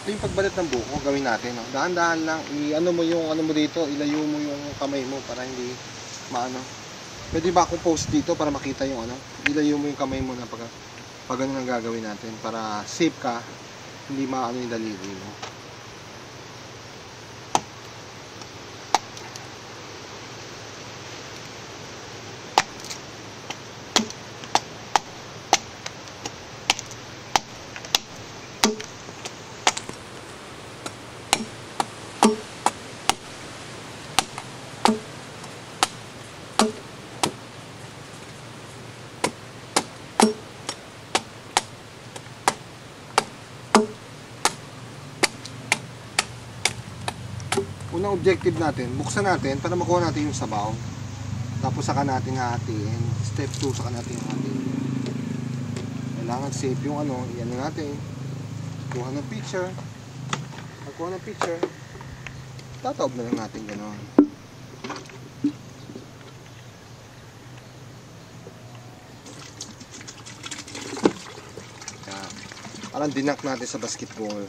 Ito yung pagbalat ng buko, gawin natin. No? Dahan-dahan lang, i-ano mo yung ano mo dito, ilayo mo yung kamay mo para hindi maano. Pwede ba akong post dito para makita yung ano? Ilayo mo yung kamay mo na pag ano ang gagawin natin para safe ka, hindi maano yung daliri mo. Unang objective natin, buksan natin para makuha natin yung sabaw. Tapos saka natin hahatiin. Step 2, saka natin hahatiin. Kailangan safe yung ano, iyan natin. Kuha ng picture. Pagkuha ng picture, tataob na lang natin gano'n. Yan. Parang dinak natin sa basketball.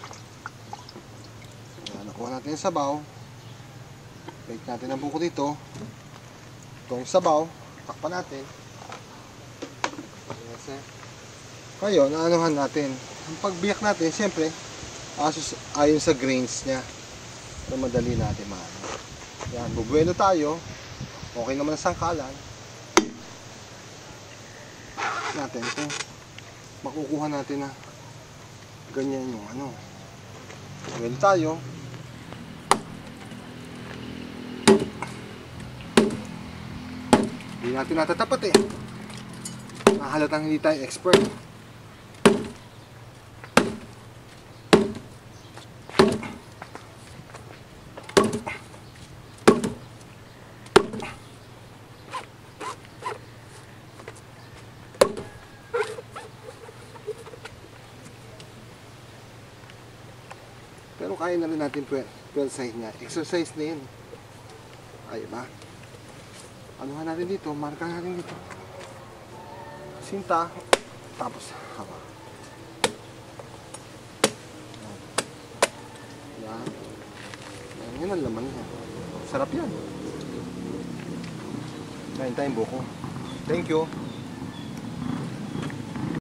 Yan, nakuha natin yung sabaw. Bake natin ang buko dito. Itong sabaw, takpan natin. Ngayon, naanuhan natin. Ang pagbiyak natin, siyempre, ayon sa grains niya. Para madali natin maano. Yan, bubuelo tayo. Okay naman ang sangkalan. Natin ito. Makukuha natin na ganyan yung ano. Bubuelo tayo. Hindi natin natatapat eh. Mahalatang hindi tayo expert. Pero kaya na rin natin 12 size niya. Exercise na yun. Ay ba? Anuhan natin dito, marka natin dito. Sinta, tapos haba. Yan. Yan ang laman niya. Sarap yan. Kain tayong buko. Thank you.